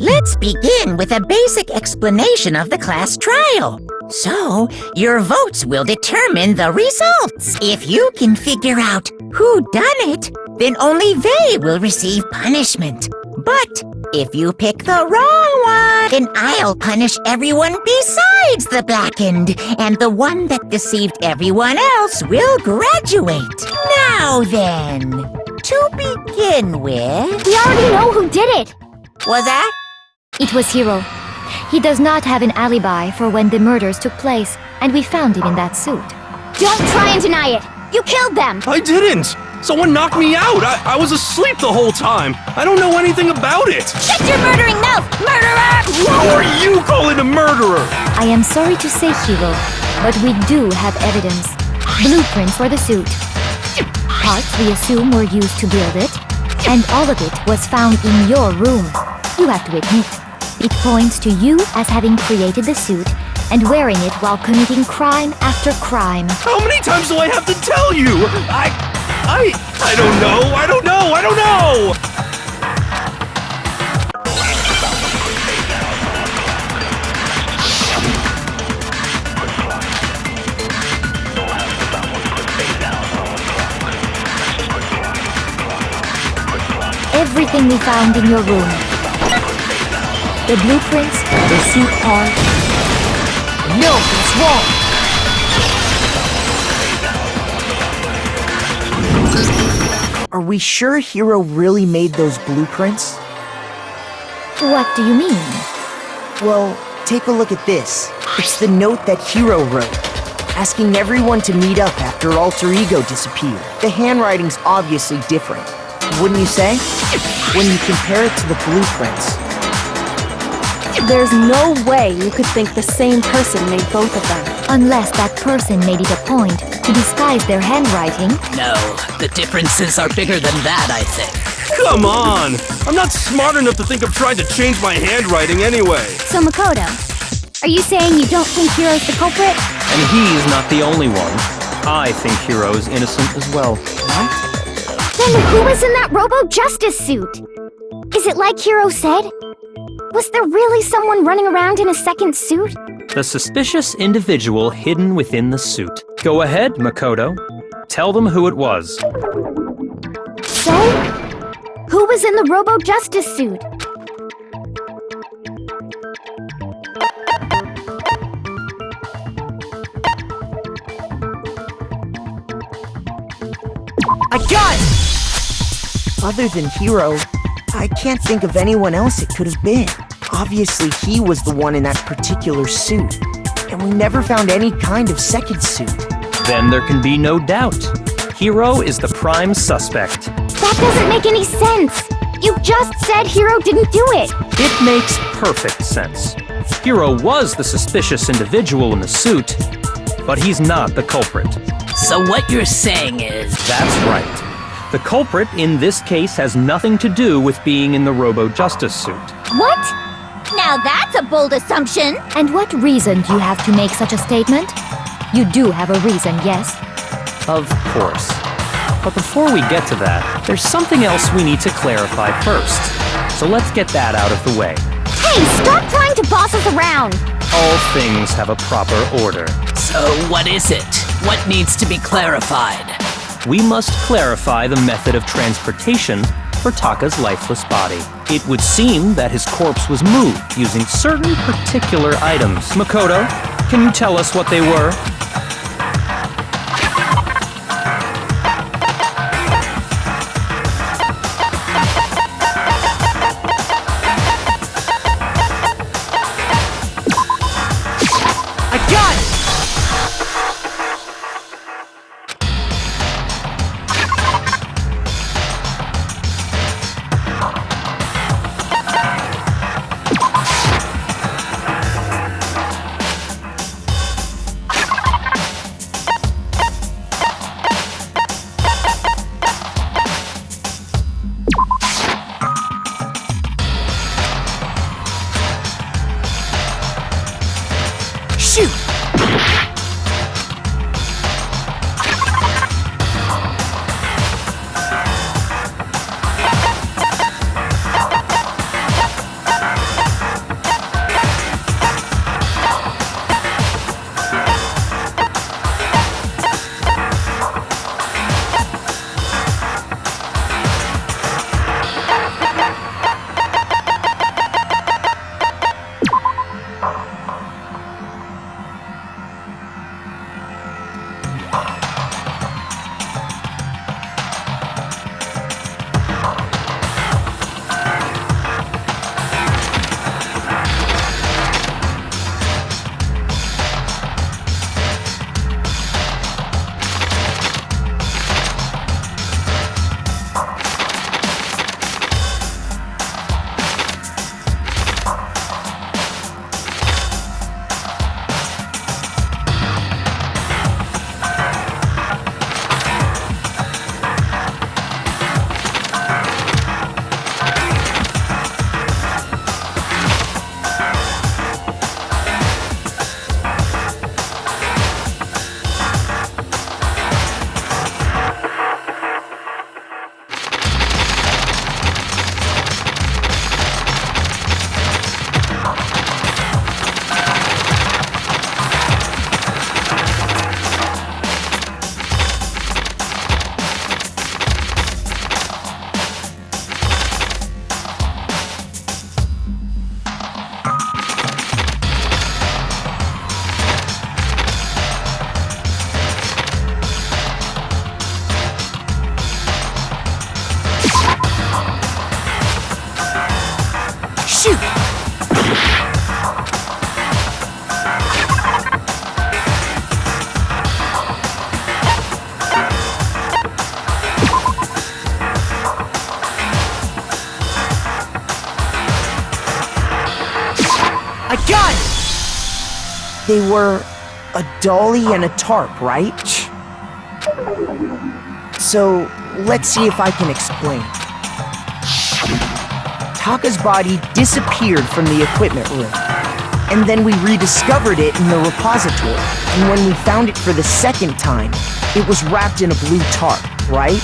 Let's begin with a basic explanation of the class trial. So, your votes will determine the results. If you can figure out who done it, then only they will receive punishment. But if you pick the wrong one, then I'll punish everyone besides the blackened, and the one that deceived everyone else will graduate. Now then, to begin with... We already know who did it! Was that? It was Hiro. He does not have an alibi for when the murders took place, and we found him in that suit. Don't try and deny it! You killed them! I didn't! Someone knocked me out! I was asleep the whole time! I don't know anything about it! Shut your murdering mouth, murderer! Who are you calling a murderer? I am sorry to say, Hiro, but we do have evidence. Blueprints for the suit. Parts we assume were used to build it, and all of it was found in your room. You have to admit, it points to you as having created the suit and wearing it while committing crime after crime. How many times do I have to tell you? I don't know! Everything we found in your room. The blueprints, the suit part. No, it's wrong! Are we sure Hiro really made those blueprints? What do you mean? Well, take a look at this. It's the note that Hiro wrote, asking everyone to meet up after Alter Ego disappeared. The handwriting's obviously different, wouldn't you say? When you compare it to the blueprints. There's no way you could think the same person made both of them. Unless that person made it a point to disguise their handwriting. No, the differences are bigger than that, I think. Come on! I'm not smart enough to think of trying to change my handwriting anyway. So Makoto, are you saying you don't think Hiro's the culprit? And he's not the only one. I think Hiro's innocent as well. What? Then who was in that Robo-Justice suit? Is it like Hiro said? Was there really someone running around in a second suit? The suspicious individual hidden within the suit. Go ahead, Makoto. Tell them who it was. So? Who was in the Robo-Justice suit? I got it! Other than Hiro, I can't think of anyone else it could have been. Obviously, he was the one in that particular suit, and we never found any kind of second suit. Then there can be no doubt. Hiro is the prime suspect. That doesn't make any sense! You just said Hiro didn't do it! It makes perfect sense. Hiro was the suspicious individual in the suit, but he's not the culprit. So what you're saying is... That's right. The culprit in this case has nothing to do with being in the Robo-Justice suit. What? Now that's a bold assumption! And what reason do you have to make such a statement? You do have a reason, yes? Of course. But before we get to that, there's something else we need to clarify first. So let's get that out of the way. Hey, stop trying to boss us around! All things have a proper order. So what is it? What needs to be clarified? We must clarify the method of transportation for Taka's lifeless body. It would seem that his corpse was moved using certain particular items. Makoto, can you tell us what they were? They were a dolly and a tarp, right? So, let's see if I can explain. Taka's body disappeared from the equipment room, and then we rediscovered it in the repository. And when we found it for the second time, it was wrapped in a blue tarp, right?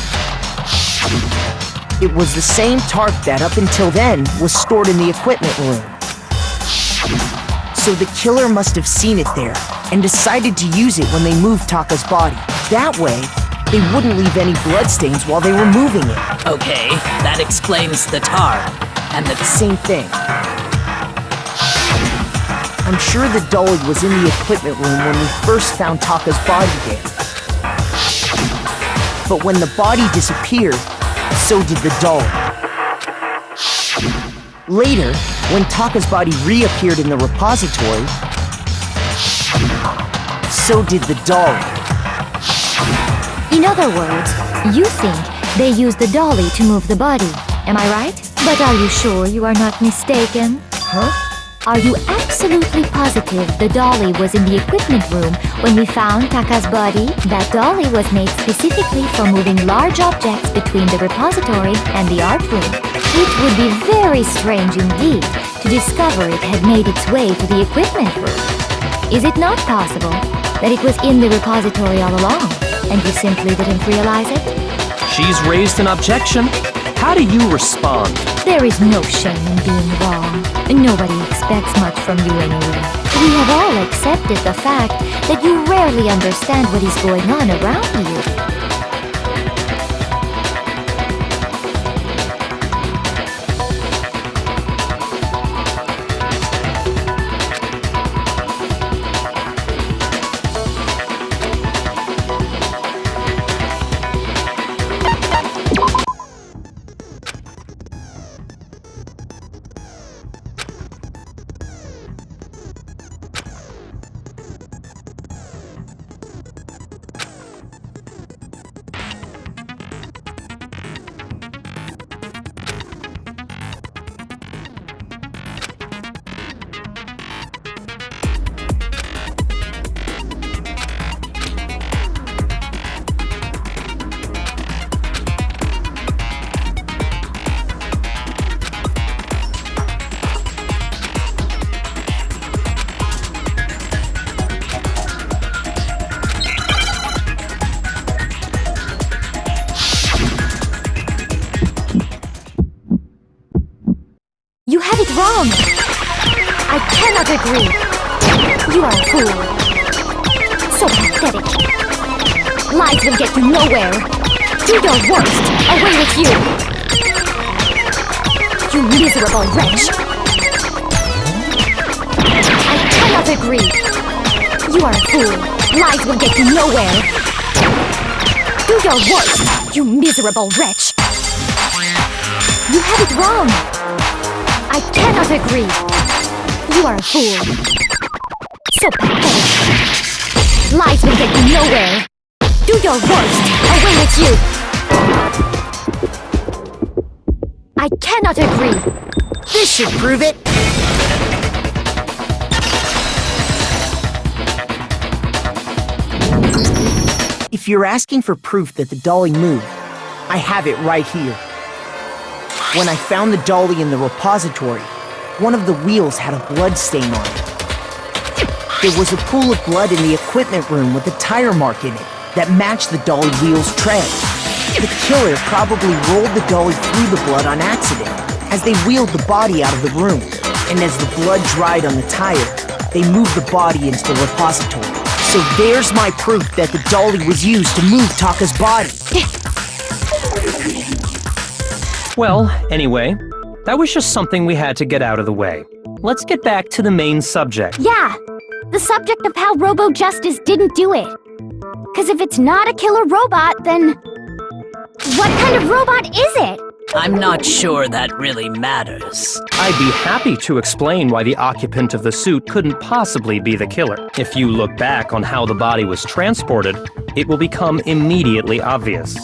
It was the same tarp that up until then was stored in the equipment room. So the killer must have seen it there and decided to use it when they moved Taka's body. That way, they wouldn't leave any bloodstains while they were moving it. Okay, that explains the tarp. And the Same thing. I'm sure the dolly was in the equipment room when we first found Taka's body there. But when the body disappeared, so did the dolly. Later, when Taka's body reappeared in the repository, so did the dolly. In other words, you think they used the dolly to move the body. Am I right? But are you sure you are not mistaken? Huh? Are you absolutely positive the dolly was in the equipment room when we found Taka's body? That dolly was made specifically for moving large objects between the repository and the art room. It would be very strange indeed to discover it had made its way to the equipment room. Is it not possible that it was in the repository all along, and you simply didn't realize it? She's raised an objection. How do you respond? There is no shame in being wrong. Nobody expects much from you anyway. We have all accepted the fact that you rarely understand what is going on around you. You have it wrong! I cannot agree! You are a fool! So pathetic! Lies will get you nowhere! Do your worst! Away with you! You miserable wretch! I cannot agree! You are a fool! Lies will get you nowhere! Do your worst! You miserable wretch! You have it wrong! I cannot agree. You are a fool. So pathetic. Lies will get you nowhere. Do your worst. Away with you. I cannot agree. This should prove it. If you're asking for proof that the dolly moved, I have it right here. When I found the dolly in the repository, one of the wheels had a blood stain on it. There was a pool of blood in the equipment room with a tire mark in it that matched the dolly wheel's tread. The killer probably rolled the dolly through the blood on accident as they wheeled the body out of the room. And as the blood dried on the tire, they moved the body into the repository. So there's my proof that the dolly was used to move Taka's body. Well, anyway, that was just something we had to get out of the way. Let's get back to the main subject. Yeah, the subject of how Robo Justice didn't do it. Because if it's not a killer robot, then what kind of robot is it? I'm not sure that really matters. I'd be happy to explain why the occupant of the suit couldn't possibly be the killer. If you look back on how the body was transported, it will become immediately obvious.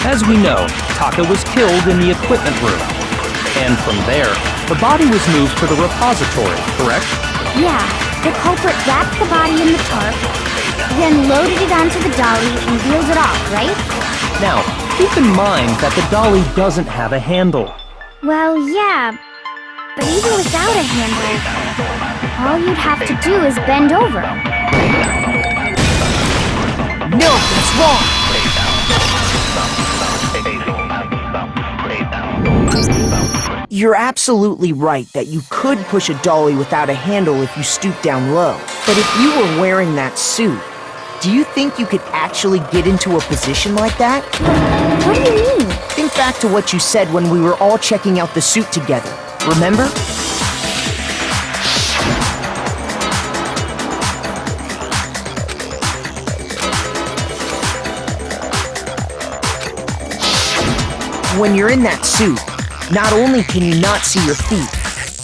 As we know, Taka was killed in the equipment room. And from there, the body was moved to the repository, correct? Yeah, the culprit wrapped the body in the tarp, then loaded it onto the dolly and wheeled it off, right? Now, keep in mind that the dolly doesn't have a handle. Well, yeah, but even without a handle, all you'd have to do is bend over. No, that's wrong! You're absolutely right that you could push a dolly without a handle if you stoop down low. But if you were wearing that suit, do you think you could actually get into a position like that? What do you mean? Think back to what you said when we were all checking out the suit together. Remember? When you're in that suit, not only can you not see your feet,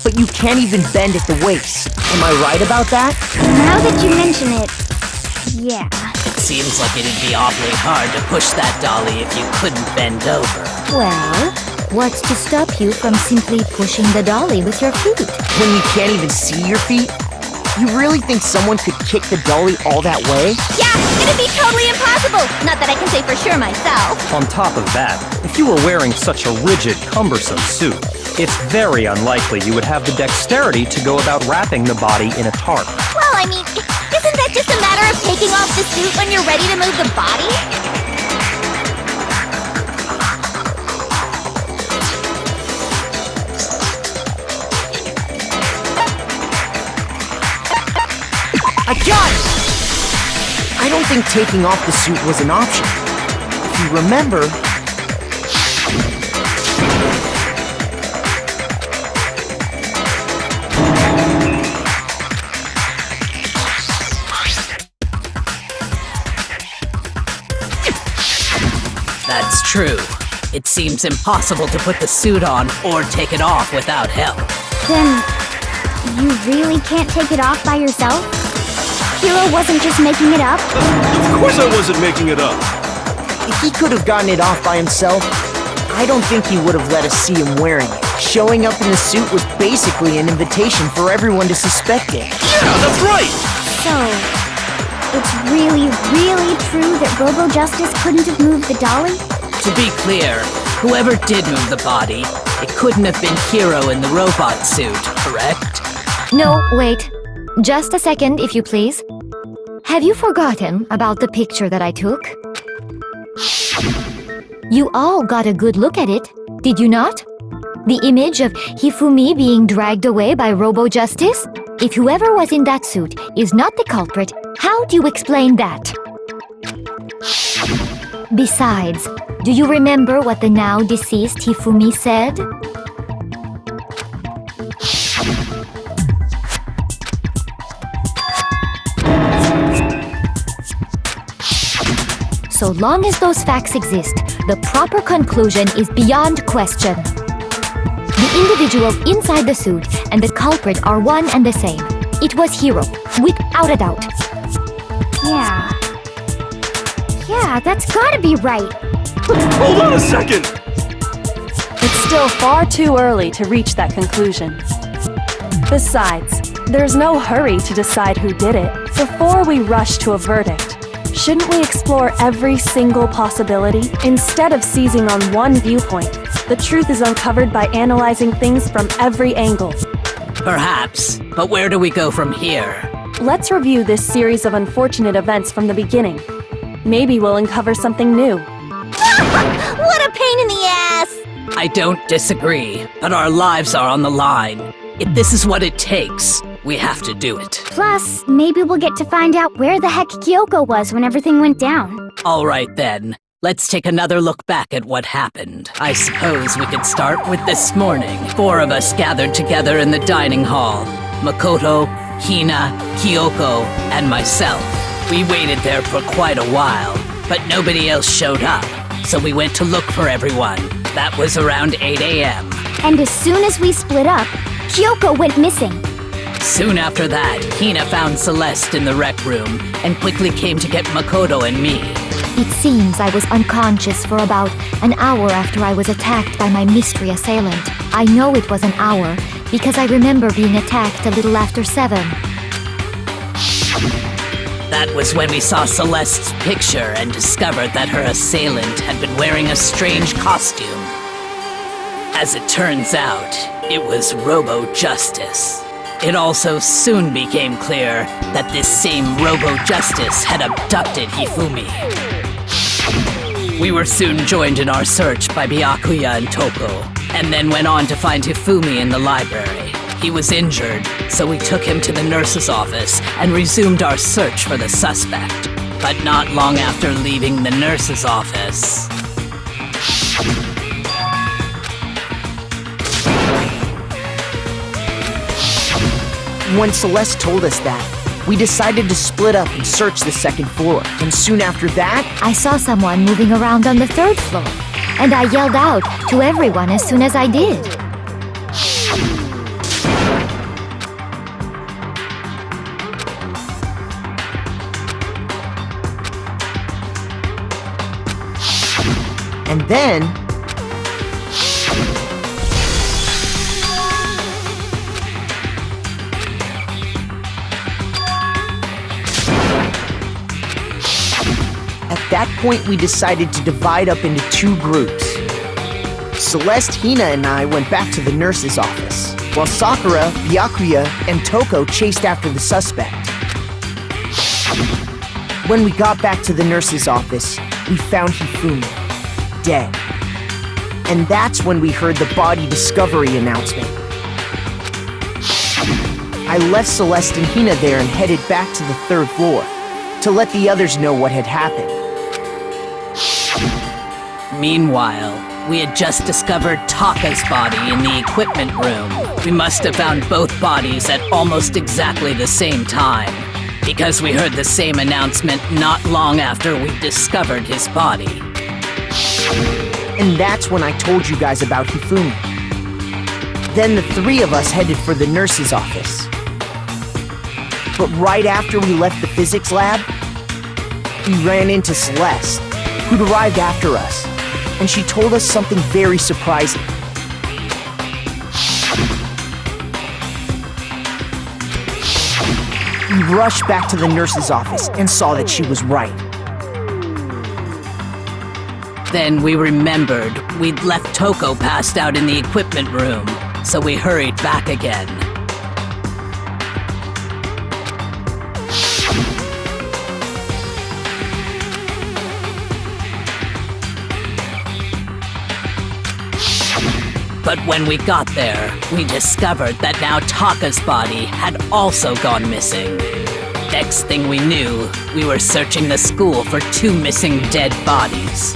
but you can't even bend at the waist. Am I right about that? Now that you mention it, yeah. It seems like it'd be awfully hard to push that dolly if you couldn't bend over. Well, what's to stop you from simply pushing the dolly with your feet? When you can't even see your feet? You really think someone could kick the dolly all that way? Yeah, it'd be totally impossible! Not that I can say for sure myself. On top of that, if you were wearing such a rigid, cumbersome suit, it's very unlikely you would have the dexterity to go about wrapping the body in a tarp. Well, I mean, isn't that just a matter of taking off the suit when you're ready to move the body? I got it! I don't think taking off the suit was an option. If you remember... That's true. It seems impossible to put the suit on or take it off without help. Then, you really can't take it off by yourself? Hiro wasn't just making it up? Of course I wasn't making it up. If he could have gotten it off by himself, I don't think he would have let us see him wearing it. Showing up in the suit was basically an invitation for everyone to suspect it. Yeah, that's right! So, it's really, really true that Robo Justice couldn't have moved the dolly? To be clear, whoever did move the body, it couldn't have been Hiro in the robot suit, correct? No, wait. Just a second, if you please. Have you forgotten about the picture that I took? You all got a good look at it, did you not? The image of Hifumi being dragged away by Robo Justice? If whoever was in that suit is not the culprit, how do you explain that? Besides, do you remember what the now deceased Hifumi said? So long as those facts exist, the proper conclusion is beyond question. The individual inside the suit and the culprit are one and the same. It was Hiro, without a doubt. Yeah, that's gotta be right. Hold on a second! It's still far too early to reach that conclusion. Besides, there's no hurry to decide who did it. Before we rush to a verdict, shouldn't we explore every single possibility? Instead of seizing on one viewpoint, the truth is uncovered by analyzing things from every angle. Perhaps, but where do we go from here? Let's review this series of unfortunate events from the beginning. Maybe we'll uncover something new. What a pain in the ass! I don't disagree, but our lives are on the line. If this is what it takes, we have to do it. Plus, maybe we'll get to find out where the heck Kyoko was when everything went down. All right then, let's take another look back at what happened. I suppose we could start with this morning. 4 of us gathered together in the dining hall. Makoto, Hina, Kyoko, and myself. We waited there for quite a while, but nobody else showed up, so we went to look for everyone. That was around 8 a.m. And as soon as we split up, Kyoko went missing. Soon after that, Hina found Celeste in the rec room and quickly came to get Makoto and me. It seems I was unconscious for about an hour after I was attacked by my mystery assailant. I know it was an hour because I remember being attacked a little after 7. That was when we saw Celeste's picture and discovered that her assailant had been wearing a strange costume. As it turns out, it was Robo-Justice. It also soon became clear that this same Robo-Justice had abducted Hifumi. We were soon joined in our search by Byakuya and Toko, and then went on to find Hifumi in the library. He was injured, so we took him to the nurse's office and resumed our search for the suspect. But not long after leaving the nurse's office... When Celeste told us that, we decided to split up and search the second floor. And soon after that, I saw someone moving around on the 3rd floor, and I yelled out to everyone as soon as I did. and then... At that point, we decided to divide up into 2 groups. Celeste, Hina, and I went back to the nurse's office, while Sakura, Byakuya, and Toko chased after the suspect. When we got back to the nurse's office, we found Hifumi, dead. And that's when we heard the body discovery announcement. I left Celeste and Hina there and headed back to the 3rd floor to let the others know what had happened. Meanwhile, we had just discovered Taka's body in the equipment room. We must have found both bodies at almost exactly the same time, because we heard the same announcement not long after we discovered his body. And that's when I told you guys about Hifumi. Then the 3 of us headed for the nurse's office. But right after we left the physics lab, we ran into Celeste, who'd arrived after us, and she told us something very surprising. We rushed back to the nurse's office and saw that she was right. Then we remembered we'd left Toko passed out in the equipment room, so we hurried back again. But when we got there, we discovered that now Taka's body had also gone missing. Next thing we knew, we were searching the school for 2 missing dead bodies.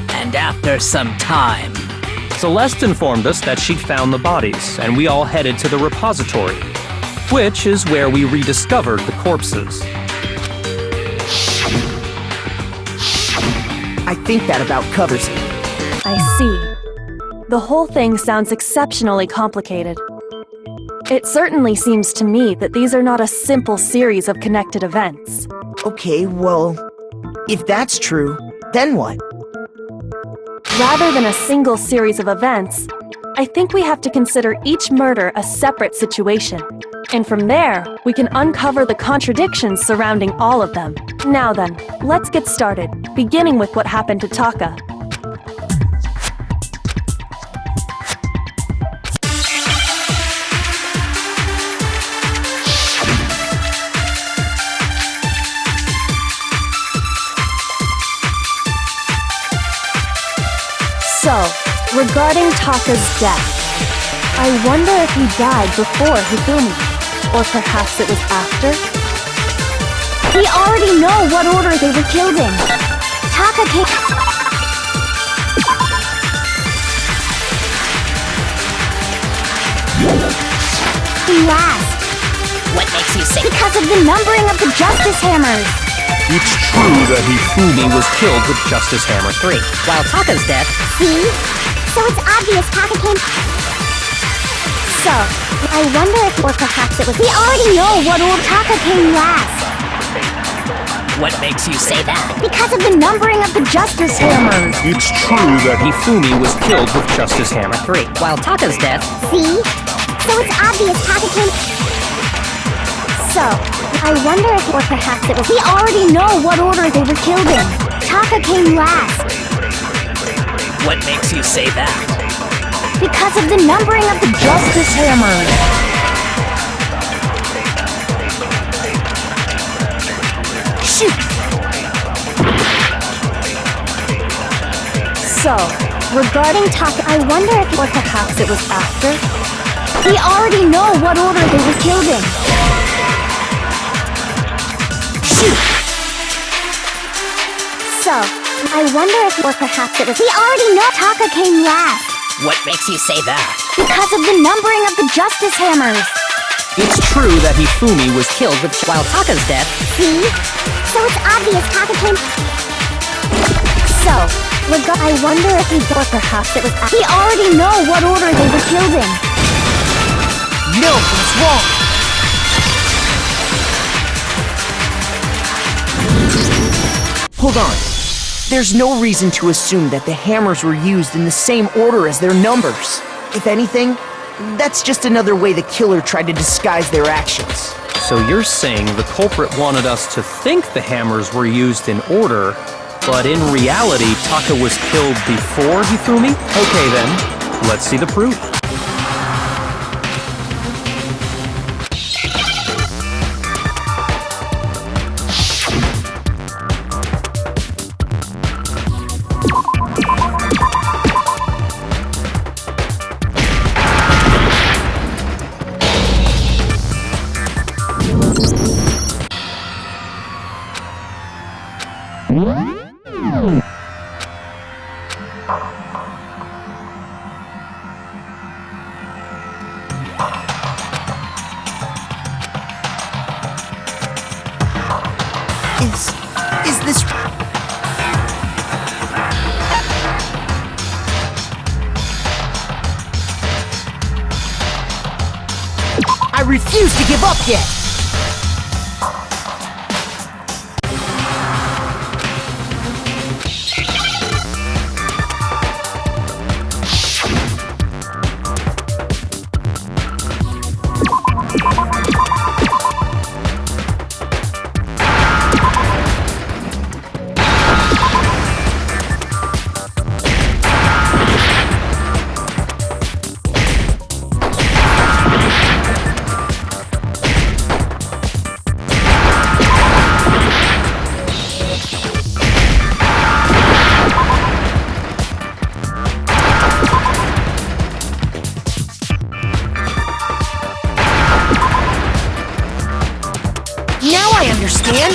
And after some time... Celeste informed us that she'd found the bodies, and we all headed to the repository, which is where we rediscovered the corpses. I think that about covers it. I see. The whole thing sounds exceptionally complicated. It certainly seems to me that these are not a simple series of connected events. Okay, well, if that's true, then what? Rather than a single series of events, I think we have to consider each murder a separate situation. And from there, we can uncover the contradictions surrounding all of them. Now then, let's get started, beginning with what happened to Taka. So, regarding Taka's death, I wonder if he died before Hifumi, or perhaps it was after? We already know what order they were killed in. Taka came last. What makes you say Because of the numbering of the Justice Hammers. It's true that Hifumi was killed with Justice Hammer 3. while Taka's death? See? So it's obvious Taka came... So, I wonder if, or perhaps it was... We already know what order Taka came last. What makes you say that? Because of the numbering of the Justice Hammers. It's true that Hifumi was killed with Justice Hammer 3, while Taka's death. See? So it's obvious Taka came... So, I wonder if, or perhaps it was... We already know what order they were killed in. Taka came last. What makes you say that? Because of the numbering of the Justice Hammers. Shoot! So, regarding Taka, I wonder if, or perhaps it was after. We already know what order they were killed in. Shoot! So, I wonder if, or perhaps it was... We already know Taka came last. What makes you say that? Because of the numbering of the Justice Hammers. It's true that Hifumi was killed with while Taka's death. See? So it's obvious Taka came... So, I wonder if he... Or perhaps it was... We already know what order they were killed in. No, what's wrong? Hold on. There's no reason to assume that the hammers were used in the same order as their numbers. If anything, that's just another way the killer tried to disguise their actions. So you're saying the culprit wanted us to think the hammers were used in order, but in reality, Taka was killed before Hifumi? Okay then, let's see the proof. Is this... I refuse to give up yet! Now I understand!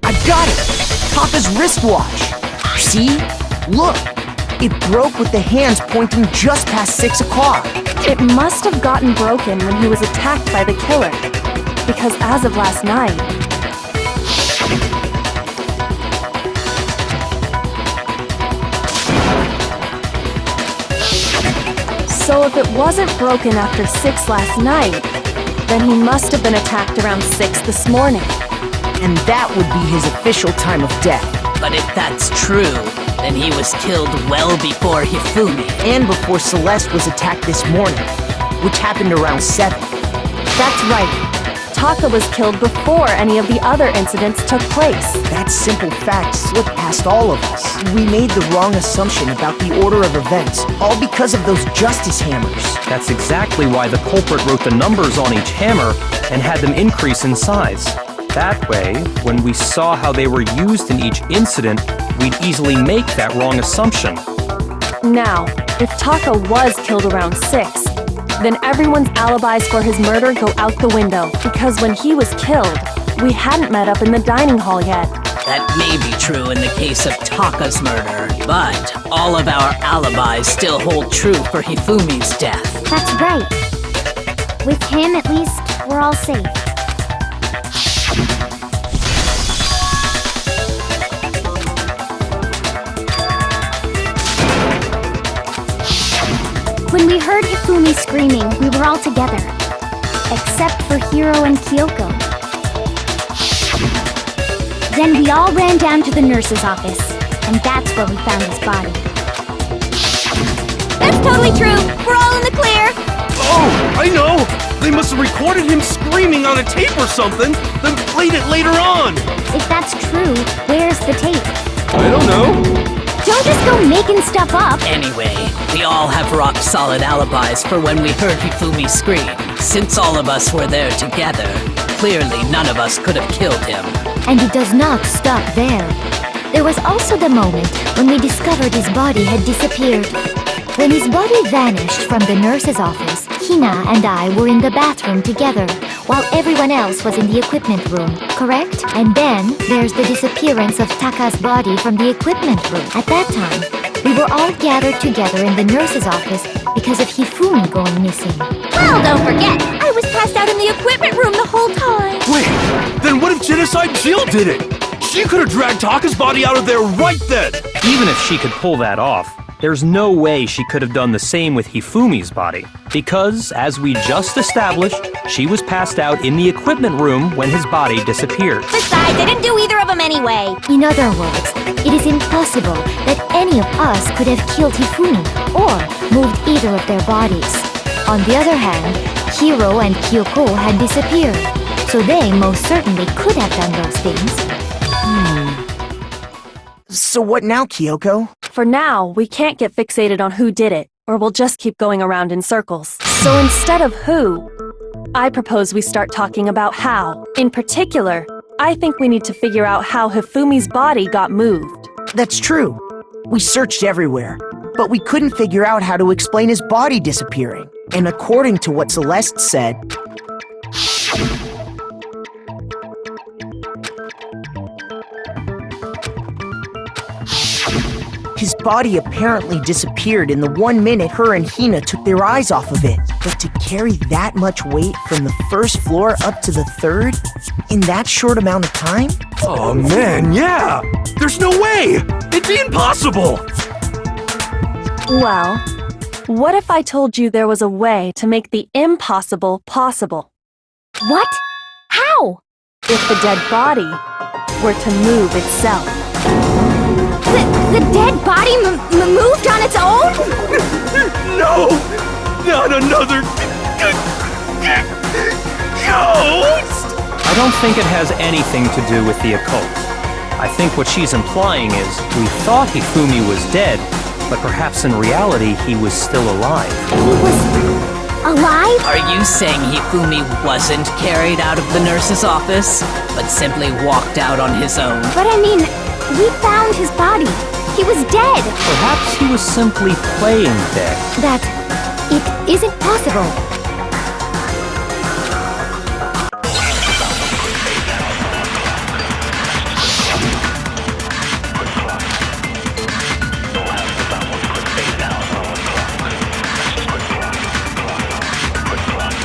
I got it! Papa's wristwatch! See? Look! It broke with the hands pointing just past 6 o'clock. It must have gotten broken when he was attacked by the killer. Because as of last night, so if it wasn't broken after 6 last night, then he must have been attacked around 6 this morning. And that would be his official time of death. But if that's true, then he was killed well before Hifumi. And before Celeste was attacked this morning, which happened around 7. That's right. Taka was killed before any of the other incidents took place. That simple fact slipped past all of us. We made the wrong assumption about the order of events, all because of those justice hammers. That's exactly why the culprit wrote the numbers on each hammer and had them increase in size. That way, when we saw how they were used in each incident, we'd easily make that wrong assumption. Now, if Taka was killed around 6, then everyone's alibis for his murder go out the window, because when he was killed, we hadn't met up in the dining hall yet. That may be true in the case of Taka's murder, but all of our alibis still hold true for Hifumi's death. That's right. With him, at least, we're all safe. When we heard Hifumi screaming, we were all together. except for Hiro and Kyoko. Then we all ran down to the nurse's office, and that's where we found his body. That's totally true! We're all in the clear! Oh, I know! They must have recorded him screaming on a tape or something, then played it later on! If that's true, where's the tape? I don't know. Don't just go making stuff up! Anyway, we all have rock-solid alibis for when we heard Hifumi scream. Since all of us were there together, clearly none of us could have killed him. And it does not stop there. There was also the moment when we discovered his body had disappeared. When his body vanished from the nurse's office, Hina and I were in the bathroom together, while everyone else was in the equipment room, correct? And then there's the disappearance of Taka's body from the equipment room. At that time, we were all gathered together in the nurse's office because of Hifumi going missing. Well, don't forget, I was passed out in the equipment room the whole time. Wait, then what if Genocide Jill did it? She could have dragged Taka's body out of there right then! Even if she could pull that off, there's no way she could have done the same with Hifumi's body. Because, as we just established, she was passed out in the equipment room when his body disappeared. Besides, I didn't do either of them anyway. In other words, it is impossible that any of us could have killed Hifumi or moved either of their bodies. On the other hand, Hiro and Kyoko had disappeared, so they most certainly could have done those things. So what now, Kyoko? For now, we can't get fixated on who did it, or we'll just keep going around in circles. So instead of who, I propose we start talking about how. In particular, I think we need to figure out how Hifumi's body got moved. That's true. We searched everywhere, but we couldn't figure out how to explain his body disappearing. And according to what Celeste said, his body apparently disappeared in the 1 minute her and Hina took their eyes off of it. But to carry that much weight from the first floor up to the third in that short amount of time? Oh man, yeah! There's no way! It'd be impossible! Well, what if I told you there was a way to make the impossible possible? What? How? If the dead body were to move itself. The dead body moved on its own? No! Not another... ghost! I don't think it has anything to do with the occult. I think what she's implying is we thought Hifumi was dead, but perhaps in reality he was still alive. He was alive? Are you saying Hifumi wasn't carried out of the nurse's office, but simply walked out on his own? But I mean, we found his body. He was dead. Perhaps he was simply playing dead. That it isn't possible.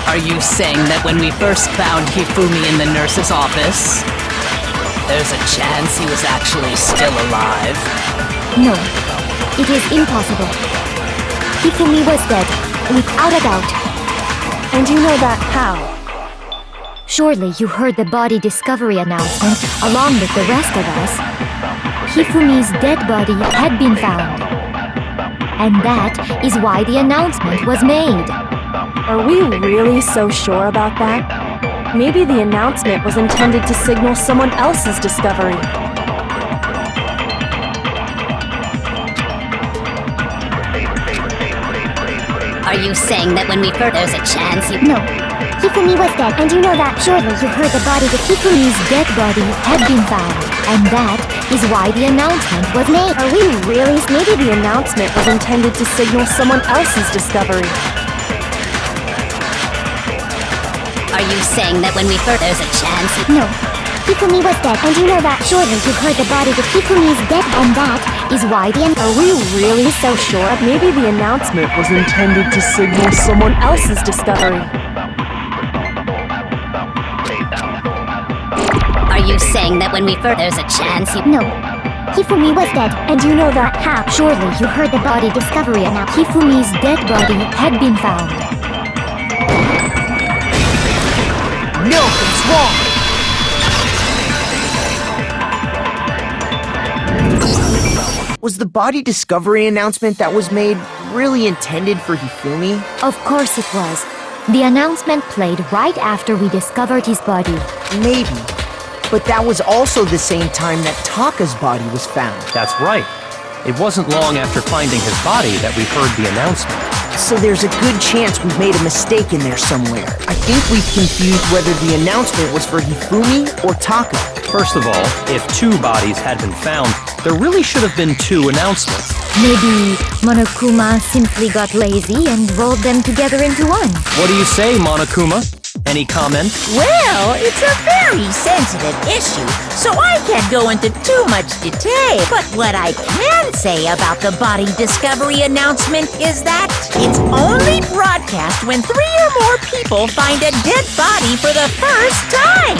Are you saying that when we first found Hifumi in the nurse's office, there's a chance he was actually still alive? No, it is impossible. Hifumi was dead, without a doubt. And you know that how? Surely you heard the body discovery announcement along with the rest of us. Hifumi's dead body had been found. And that is why the announcement was made. Are we really so sure about that? Maybe the announcement was intended to signal someone else's discovery. Are you saying that when we first there's a chance you... No. Hifumi was dead, and you know that. Surely you've heard the body that Hifumi's dead body had been found. And that is why the announcement was made. Are we really? Maybe the announcement was intended to signal someone else's discovery. Are you saying that when we first there's a chance you... No. Hifumi was dead, and you know that. Surely you've heard the body that Hifumi's dead, and that is why the... Are we really so sure? Maybe the announcement was intended to signal someone else's discovery. Are you saying that when we first there's a chance you... No. Hifumi was dead, and you know that. How? Surely you heard the body discovery announcement. Hifumi's dead body had been found. No, it's wrong! Was the body discovery announcement that was made really intended for Hifumi? Of course it was. The announcement played right after we discovered his body. Maybe. But that was also the same time that Taka's body was found. That's right. It wasn't long after finding his body that we heard the announcement. So there's a good chance we've made a mistake in there somewhere. I think we've confused whether the announcement was for Hifumi or Taka. First of all, if 2 bodies had been found, there really should have been 2 announcements. Maybe Monokuma simply got lazy and rolled them together into one. What do you say, Monokuma? Any comment? Well, it's a very sensitive issue, so I can't go into too much detail. But what I can say about the body discovery announcement is that it's only broadcast when 3 or more people find a dead body for the first time.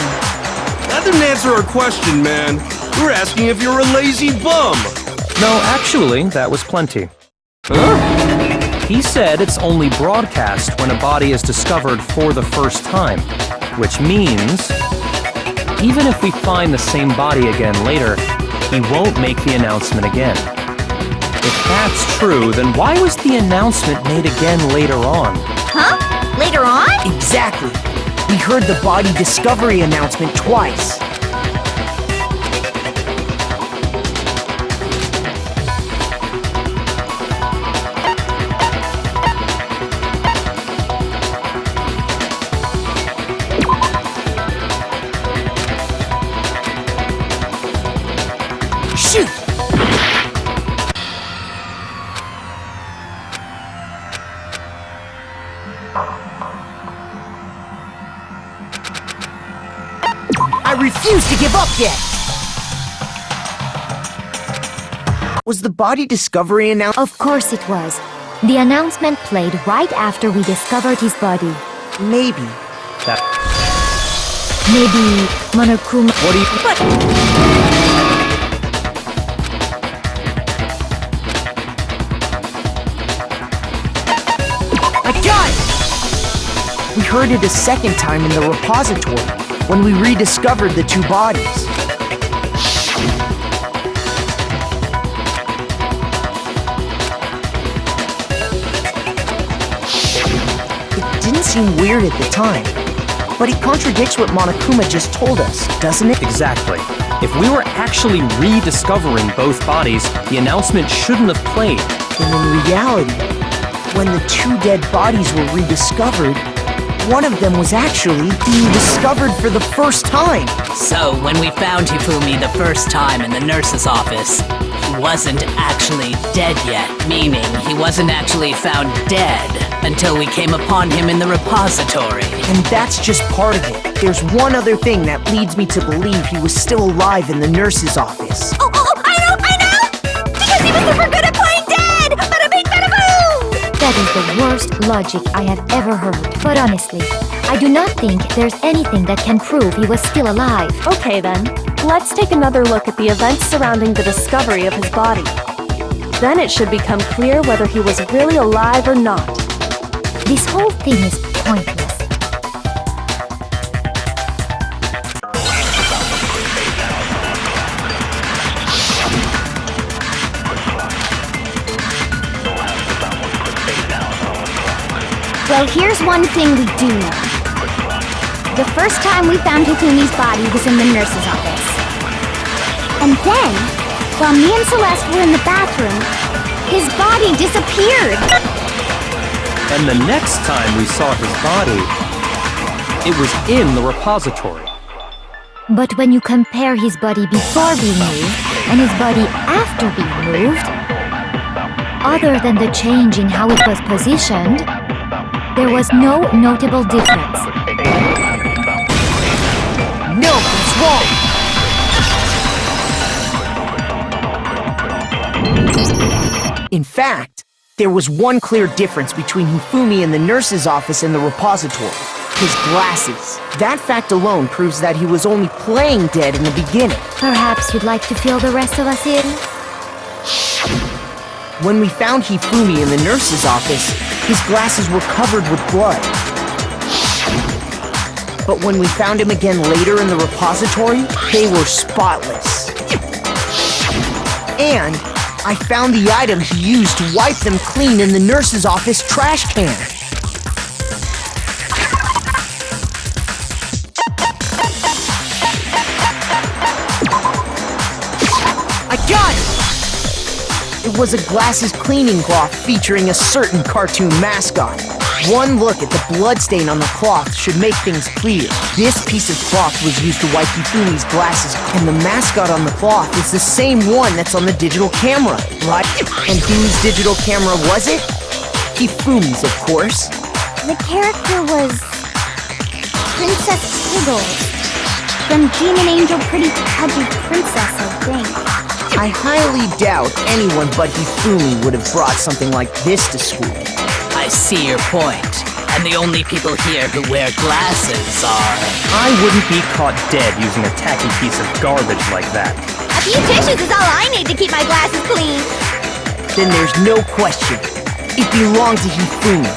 That didn't answer our question, man. We're asking if you're a lazy bum. No, actually, that was plenty. He said it's only broadcast when a body is discovered for the first time, which means even if we find the same body again later, he won't make the announcement again. If that's true, then why was the announcement made again later on? Huh? Later on? Exactly. We heard the body discovery announcement twice. Shoot! I refuse to give up yet! Was the body discovery announced? Of course it was. The announcement played right after we discovered his body. Maybe. That. Maybe Monokuma... What do you... I got it! We heard it a second time in the repository, when we rediscovered the 2 bodies. It didn't seem weird at the time, but it contradicts what Monokuma just told us, doesn't it? Exactly. If we were actually rediscovering both bodies, the announcement shouldn't have played. And in reality, when the 2 dead bodies were rediscovered, one of them was actually being discovered for the first time. So, when we found Hifumi the first time in the nurse's office, he wasn't actually dead yet, meaning he wasn't actually found dead until we came upon him in the repository. And that's just part of it. There's one other thing that leads me to believe he was still alive in the nurse's office. Oh, I know! Because he was super good at playing dead! Bada bing, bada boom! That is the worst logic I have ever heard. But honestly, I do not think there's anything that can prove he was still alive. Okay then, let's take another look at the events surrounding the discovery of his body. Then it should become clear whether he was really alive or not. This whole thing is pointless. Well, here's one thing we do know. The first time we found Hifumi's body was in the nurse's office. And then, while me and Celeste were in the bathroom, his body disappeared. And the next time we saw his body, it was in the repository. But when you compare his body before being moved and his body after being moved, other than the change in how it was positioned, there was no notable difference. No, it's wrong! In fact, there was one clear difference between Hifumi in the nurse's office and the repository. His glasses. That fact alone proves that he was only playing dead in the beginning. Perhaps you'd like to fill the rest of us in? When we found Hifumi in the nurse's office, his glasses were covered with blood. But when we found him again later in the repository, they were spotless. And I found the item he used to wipe them clean in the nurse's office trash can. I got it! It was a glasses cleaning cloth featuring a certain cartoon mascot. One look at the bloodstain on the cloth should make things clear. This piece of cloth was used to wipe Hifumi's glasses, and the mascot on the cloth is the same one that's on the digital camera, right? And whose digital camera was it? Hifumi's, of course. The character was Princess Piggles from Jean and Angel Pretty Pudgy Princess, I think. I highly doubt anyone but Hifumi would have brought something like this to school. I see your point. And the only people here who wear glasses are... I wouldn't be caught dead using a tacky piece of garbage like that. A few tissues is all I need to keep my glasses clean. Then there's no question. It belonged to Hifumi.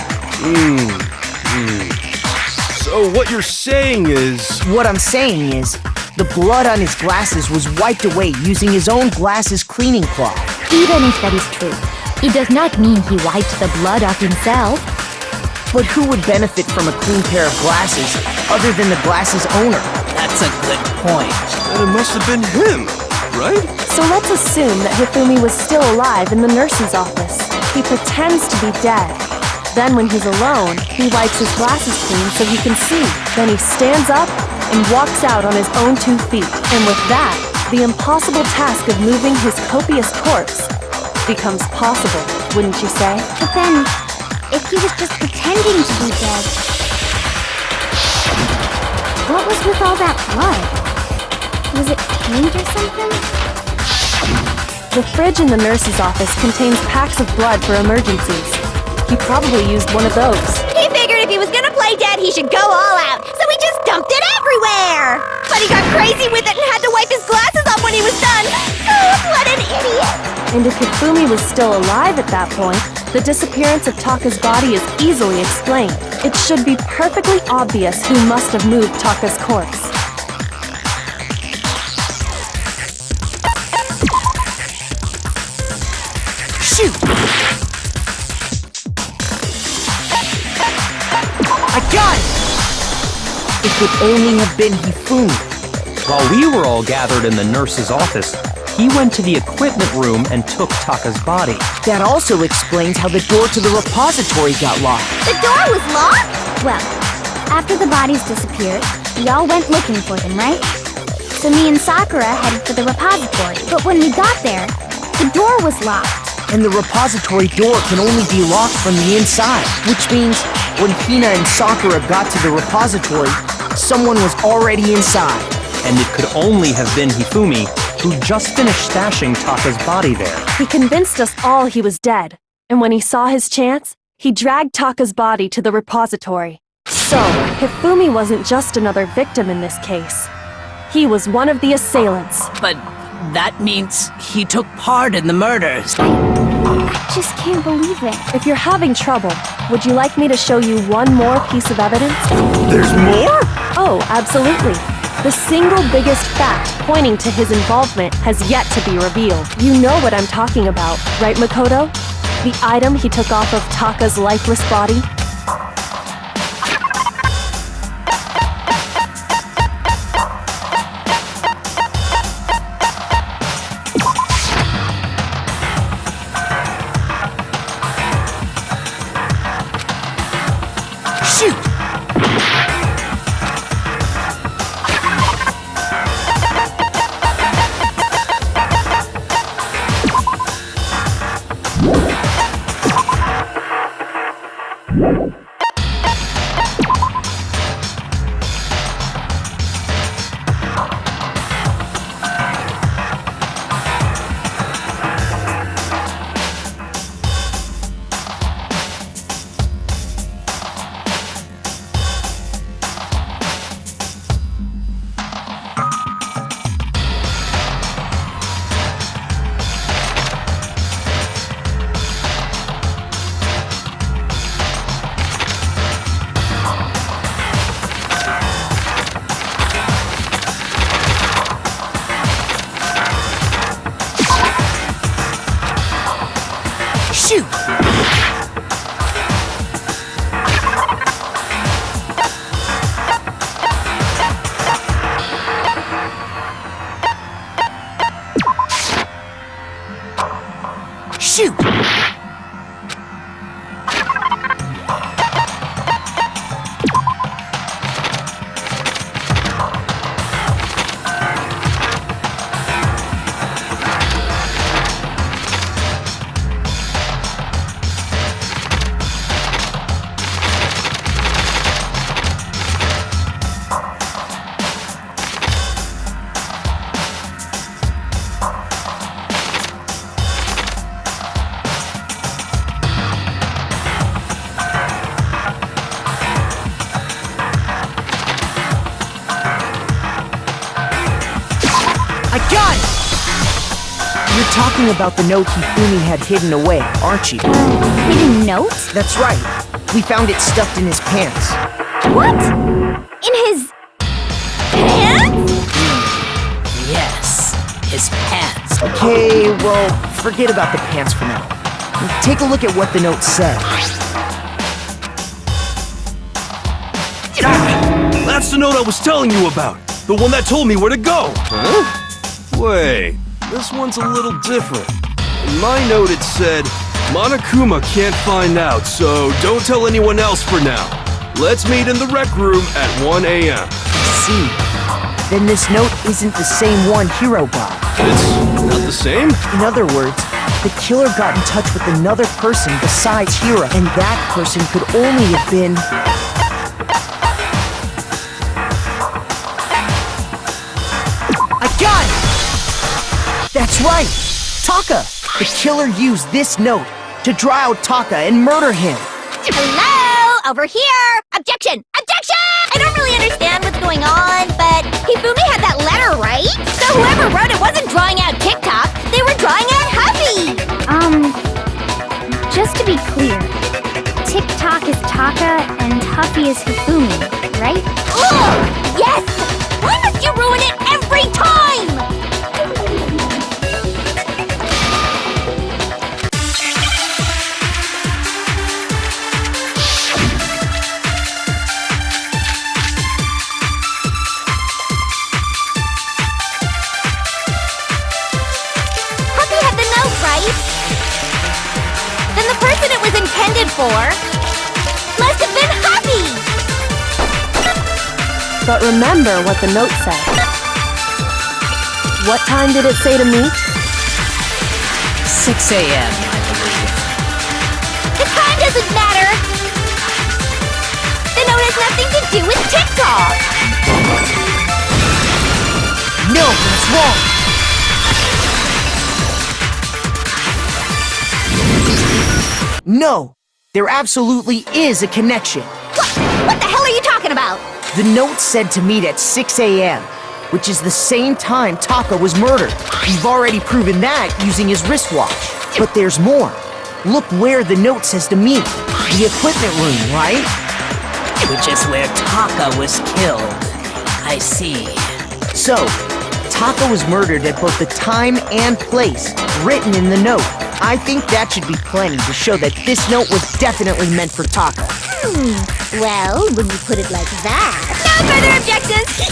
So what you're saying is... What I'm saying is, the blood on his glasses was wiped away using his own glasses cleaning cloth. Even if that is true, it does not mean he wiped the blood off himself. But who would benefit from a clean pair of glasses other than the glasses owner? That's a good point. Then it must have been him, right? So let's assume that Hifumi was still alive in the nurse's office. He pretends to be dead. Then when he's alone, he wipes his glasses clean so he can see. Then he stands up and walks out on his own 2 feet. And with that, the impossible task of moving his copious corpse becomes possible, wouldn't you say? But then, if he was just pretending to be dead, what was with all that blood? Was it paint or something? The fridge in the nurse's office contains packs of blood for emergencies. He probably used one of those. He figured if he was gonna play dead, he should go all out, so he just dumped it everywhere! But he got crazy with it and had to wipe his glasses off when he was done! Oh, what an idiot! And if Hifumi was still alive at that point, the disappearance of Taka's body is easily explained. It should be perfectly obvious who must have moved Taka's corpse. Shoot! I got it! It could only have been Hifumi. While we were all gathered in the nurse's office, he went to the equipment room and took Taka's body. That also explains how the door to the repository got locked. The door was locked? Well, after the bodies disappeared, we all went looking for them, right? So me and Sakura headed for the repository. But when we got there, the door was locked. And the repository door can only be locked from the inside, which means when Hina and Sakura got to the repository, someone was already inside. And it could only have been Hifumi, who just finished stashing Taka's body there. He convinced us all he was dead, and when he saw his chance, he dragged Taka's body to the repository. So, Hifumi wasn't just another victim in this case. He was one of the assailants. But that means he took part in the murders. I just can't believe it. If you're having trouble, would you like me to show you one more piece of evidence? There's more? Oh, absolutely. The single biggest fact pointing to his involvement has yet to be revealed. You know what I'm talking about, right, Makoto? The item he took off of Taka's lifeless body? Shoot! Shoot! I got it! You're talking about the note Hifumi had hidden away, aren't you? Hidden note? That's right. We found it stuffed in his pants. What? In his pants? Yes, his pants. Okay, well, forget about the pants for now. Take a look at what the note said. That's the note I was telling you about. The one that told me where to go. Huh? Wait, this one's a little different. In my note it said, Monokuma can't find out, so don't tell anyone else for now. Let's meet in the rec room at 1 a.m. See, then this note isn't the same one Hiro got. It's not the same? In other words, the killer got in touch with another person besides Hiro, and that person could only have been... I got it! That's right! Taka! The killer used this note to draw out Taka and murder him. Hello? Over here! Objection! Objection! I don't really understand what's going on, but Hifumi had that letter, right? So whoever wrote it wasn't drawing out TikTok, they were drawing out Huffy! Just to be clear, TikTok is Taka and Huffy is Hifumi, right? Ugh! Yes! Why must you ruin it every time? Huffy had the note, right? Then the person it was intended for must have been Huffy! But remember what the note said. What time did it say to meet? 6 a.m., I believe. The time doesn't matter! The note has nothing to do with TikTok! No, that's wrong! No, there absolutely is a connection. What the hell are you talking about? The note said to meet at 6 a.m., which is the same time Taka was murdered. You've already proven that using his wristwatch. But there's more. Look where the note says to meet. The equipment room, right? Which is where Taka was killed. I see. So, Taka was murdered at both the time and place written in the note. I think that should be plenty to show that this note was definitely meant for Taka. Well, when you put it like that... No further objections!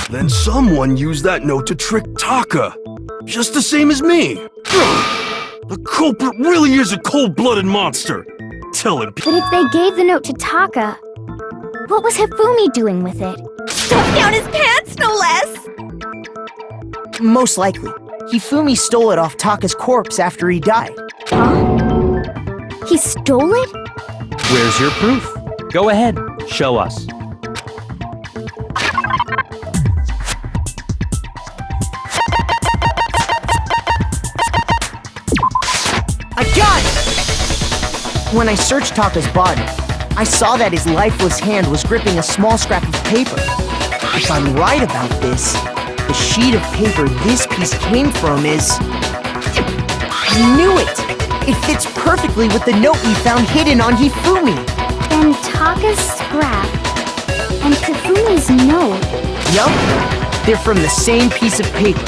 Then someone used that note to trick Taka. Just the same as me. The culprit really is a cold-blooded monster. Tell him. But if they gave the note to Taka, what was Hifumi doing with it? Stuffed down his pants, no less! Most likely. Hifumi stole it off Taka's corpse after he died. Huh? He stole it? Where's your proof? Go ahead, show us. I got it! When I searched Taka's body, I saw that his lifeless hand was gripping a small scrap of paper. If I'm right about this, the sheet of paper this piece came from is... I knew it! It fits perfectly with the note we found hidden on Hifumi. Then Taka's scrap and Hifumi's note. Yup, they're from the same piece of paper.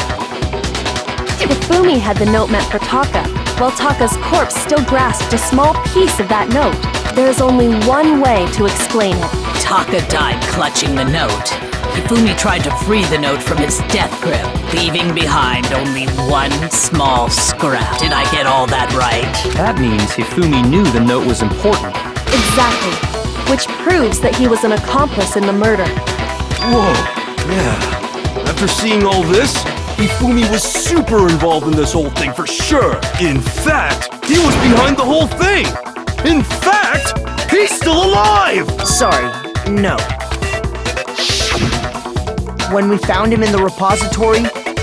Hifumi had the note meant for Taka, while Taka's corpse still grasped a small piece of that note. There's only one way to explain it. Taka died clutching the note, Hifumi tried to free the note from its death grip, leaving behind only one small scrap. Did I get all that right? That means Hifumi knew the note was important. Exactly. Which proves that he was an accomplice in the murder. Whoa, yeah. After seeing all this, Hifumi was super involved in this whole thing for sure. In fact, he was behind the whole thing. In fact, he's still alive! Sorry, no. When we found him in the repository,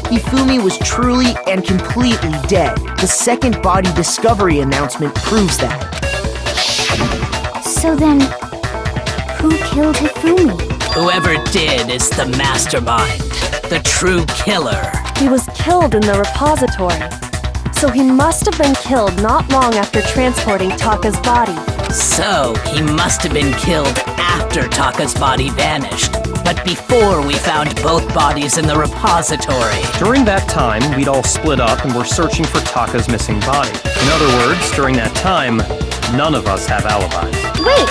Hifumi was truly and completely dead. The second body discovery announcement proves that. So then, who killed Hifumi? Whoever did is the mastermind, the true killer. He was killed in the repository. So he must have been killed not long after transporting Taka's body. So, he must have been killed after Taka's body vanished, but before we found both bodies in the repository. During that time, we'd all split up and were searching for Taka's missing body. In other words, during that time, none of us have alibis. Wait,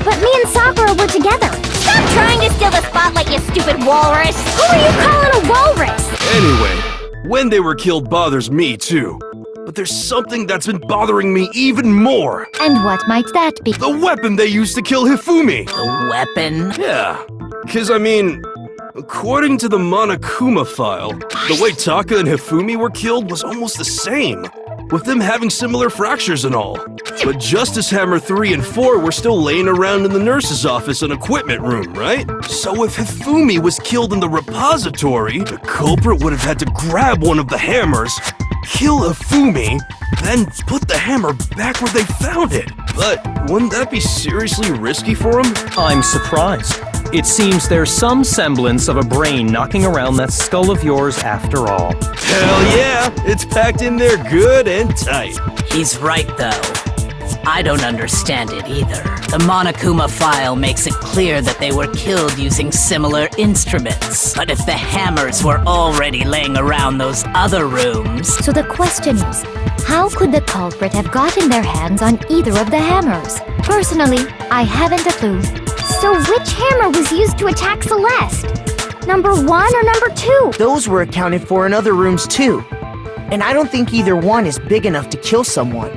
but me and Sakura were together. Stop trying to steal the spotlight, you stupid walrus! Who are you calling a walrus? Anyway, when they were killed bothers me too. But there's something that's been bothering me even more. And what might that be? The weapon they used to kill Hifumi. The weapon? Yeah, because I mean, according to the Monokuma file, the way Taka and Hifumi were killed was almost the same, with them having similar fractures and all. But Justice Hammer 3 and 4 were still laying around in the nurse's office and equipment room, right? So if Hifumi was killed in the repository, the culprit would have had to grab one of the hammers, kill Hifumi, then put the hammer back where they found it. But wouldn't that be seriously risky for him? I'm surprised. It seems there's some semblance of a brain knocking around that skull of yours after all. Hell yeah, it's packed in there good and tight. He's right, though. I don't understand it either. The Monokuma file makes it clear that they were killed using similar instruments. But if the hammers were already laying around those other rooms... So the question is, how could the culprit have gotten their hands on either of the hammers? Personally, I haven't a clue. So which hammer was used to attack Celeste? Number 1 or number 2? Those were accounted for in other rooms too. And I don't think either one is big enough to kill someone.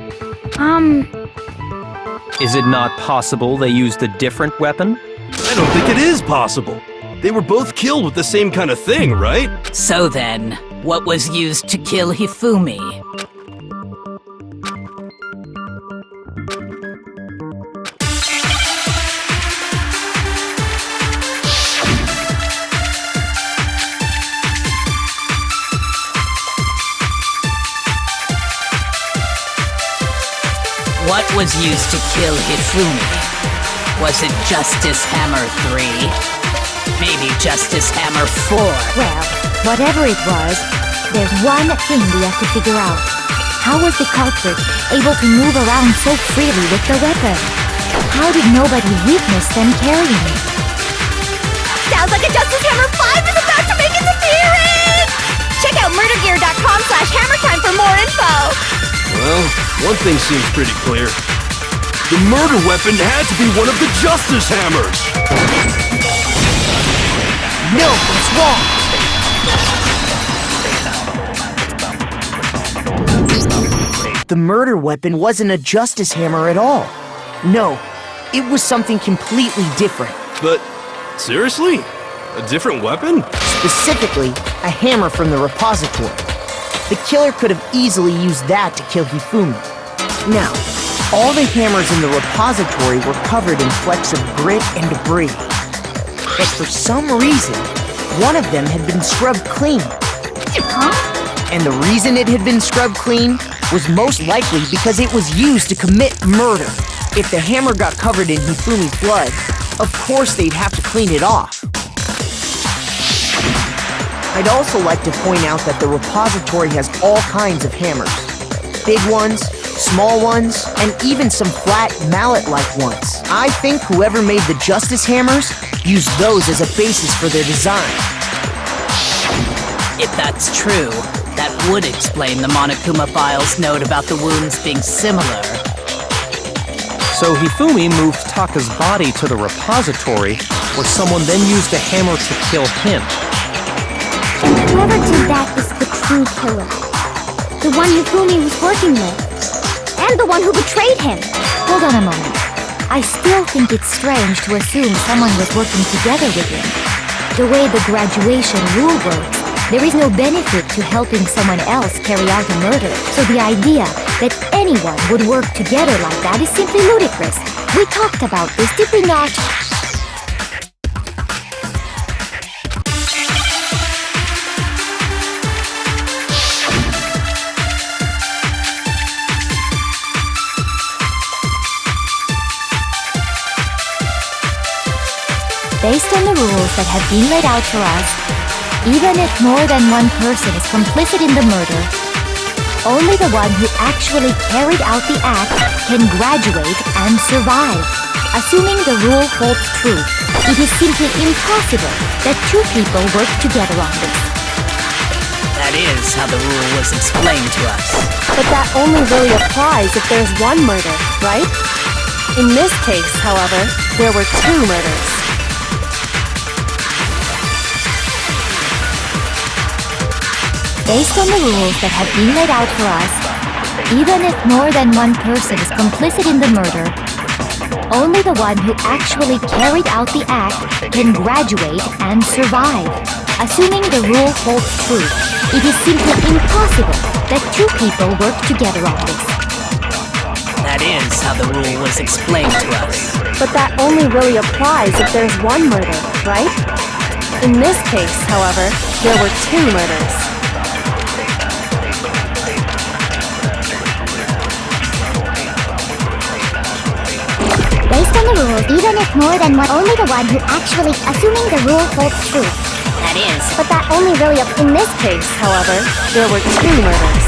Is it not possible they used a different weapon? I don't think it is possible. They were both killed with the same kind of thing, right? So then, what was used to kill Hifumi? What was used to kill Hifumi? Was it Justice Hammer 3? Maybe Justice Hammer 4? Well, whatever it was, there's one thing we have to figure out. How was the culprit able to move around so freely with the weapon? How did nobody witness them carrying it? Sounds like a Justice Hammer 5 is about to make its appearance! Check out murdergear.com/hammertime for more info! Well, one thing seems pretty clear. The murder weapon had to be one of the Justice Hammers! No, it's wrong! The murder weapon wasn't a Justice Hammer at all. No, it was something completely different. But, seriously? A different weapon? Specifically, a hammer from the repository. The killer could have easily used that to kill Hifumi. Now, all the hammers in the repository were covered in flecks of grit and debris. But for some reason, one of them had been scrubbed clean. Huh? And the reason it had been scrubbed clean was most likely because it was used to commit murder. If the hammer got covered in Hifumi's blood, of course they'd have to clean it off. I'd also like to point out that the repository has all kinds of hammers. Big ones, small ones, and even some flat mallet-like ones. I think whoever made the Justice Hammers used those as a basis for their design. If that's true, that would explain the Monokuma file's note about the wounds being similar. So Hifumi moved Taka's body to the repository, where someone then used the hammer to kill him. Whoever did that is the true killer. The one Hifumi was working with. And the one who betrayed him. Hold on a moment. I still think it's strange to assume someone was working together with him. The way the graduation rule works, there is no benefit to helping someone else carry out a murder. So the idea that anyone would work together like that is simply ludicrous. We talked about this, did we not? Based on the rules that have been laid out for us, even if more than one person is complicit in the murder, only the one who actually carried out the act can graduate and survive. Assuming the rule holds true, it is simply impossible that two people work together on this. That is how the rule was explained to us. But that only really applies if there's one murder, right? In this case, however, there were two murders. Based on the rules that have been laid out for us, even if more than one person is complicit in the murder, only the one who actually carried out the act can graduate and survive. Assuming the rule holds true, it is simply impossible that two people work together on this. That is how the rule was explained to us. But that only really applies if there's one murder, right? In this case, however, there were two murders. Based on the rules, even if more than one, only the one who actually, assuming the rule holds true. That is. But that only really In this case, however, there were two murders.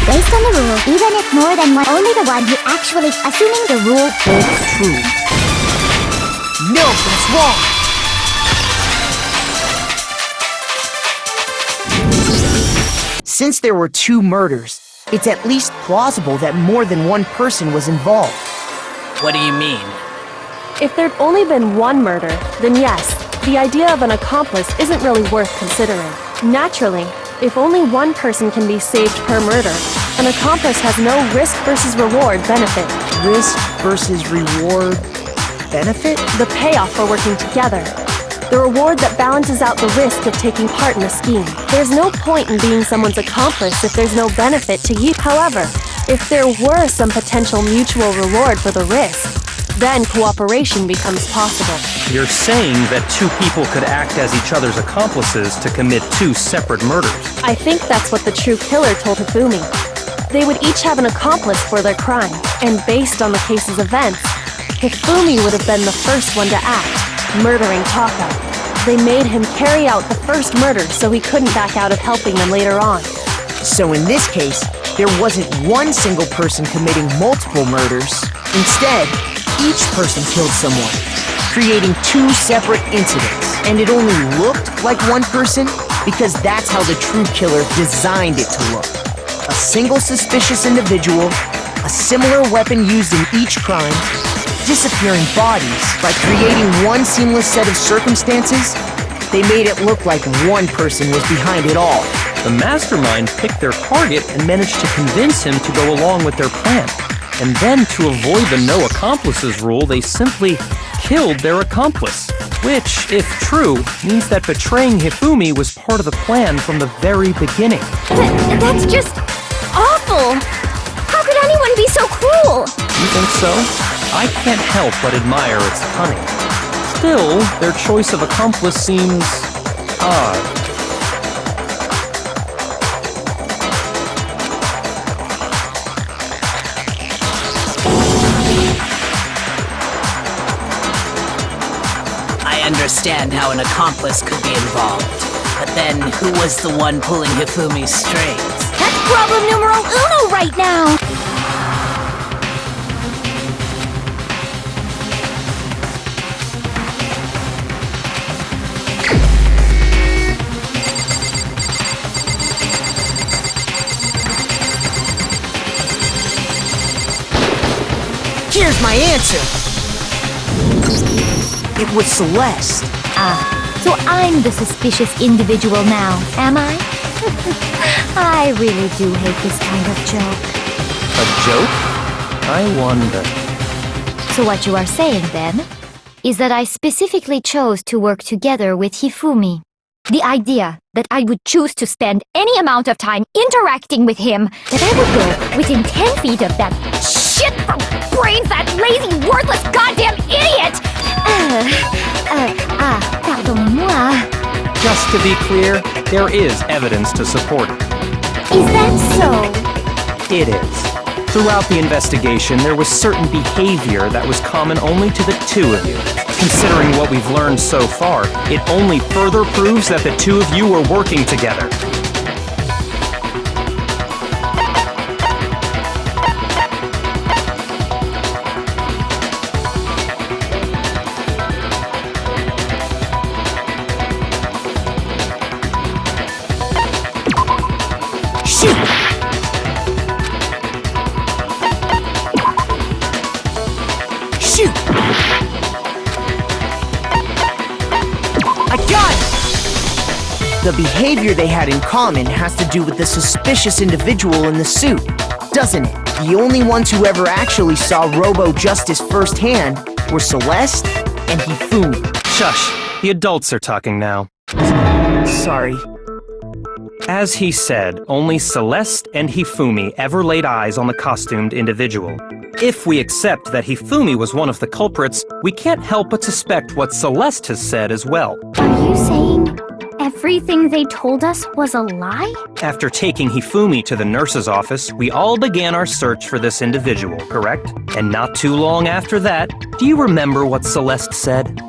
Based on the rules, even if more than one, only the one who actually, assuming the rule holds true. No, that's wrong! Since there were two murders, it's at least plausible that more than one person was involved. What do you mean? If there'd only been one murder, then yes, the idea of an accomplice isn't really worth considering. Naturally, if only one person can be saved per murder, an accomplice has no risk versus reward benefit. Risk versus reward benefit? The payoff for working together. The reward that balances out the risk of taking part in a scheme. There's no point in being someone's accomplice if there's no benefit to you. However, if there were some potential mutual reward for the risk, then cooperation becomes possible. You're saying that two people could act as each other's accomplices to commit two separate murders. I think that's what the true killer told Hifumi. They would each have an accomplice for their crime, and based on the case's events, Hifumi would have been the first one to act, murdering Taka. They made him carry out the first murder so he couldn't back out of helping them later on. So in this case, there wasn't one single person committing multiple murders. Instead, each person killed someone, creating two separate incidents. And it only looked like one person because that's how the true killer designed it to look. A single suspicious individual, a similar weapon used in each crime, disappearing bodies. By creating one seamless set of circumstances, they made it look like one person was behind it all. The mastermind picked their target and managed to convince him to go along with their plan. And then, to avoid the no accomplices rule, they simply killed their accomplice. Which, if true, means that betraying Hifumi was part of the plan from the very beginning. That's just awful! How could anyone be so cruel? You think so? I can't help but admire its cunning. Still, their choice of accomplice seems odd. I understand how an accomplice could be involved. But then, who was the one pulling Hifumi's strings? That's problem numero uno right now! my answer. It was Celeste. So I'm the suspicious individual now, am I? I really do hate this kind of joke. A joke? I wonder. So what you are saying, then, is that I specifically chose to work together with Hifumi. The idea that I would choose to spend any amount of time interacting with him, that I would go within 10 feet of that shit from brains, that lazy, worthless goddamn idiot! Pardonnez-moi. Just to be clear, there is evidence to support it. Is that so? It is. Throughout the investigation, there was certain behavior that was common only to the two of you. Considering what we've learned so far, it only further proves that the two of you were working together. The behavior they had in common has to do with the suspicious individual in the suit, doesn't it? The only ones who ever actually saw Robo-Justice firsthand were Celeste and Hifumi. Shush, the adults are talking now. Sorry. As he said, only Celeste and Hifumi ever laid eyes on the costumed individual. If we accept that Hifumi was one of the culprits, we can't help but suspect what Celeste has said as well. Are you saying everything they told us was a lie? After taking Hifumi to the nurse's office, we all began our search for this individual, correct? And not too long after that, do you remember what Celeste said?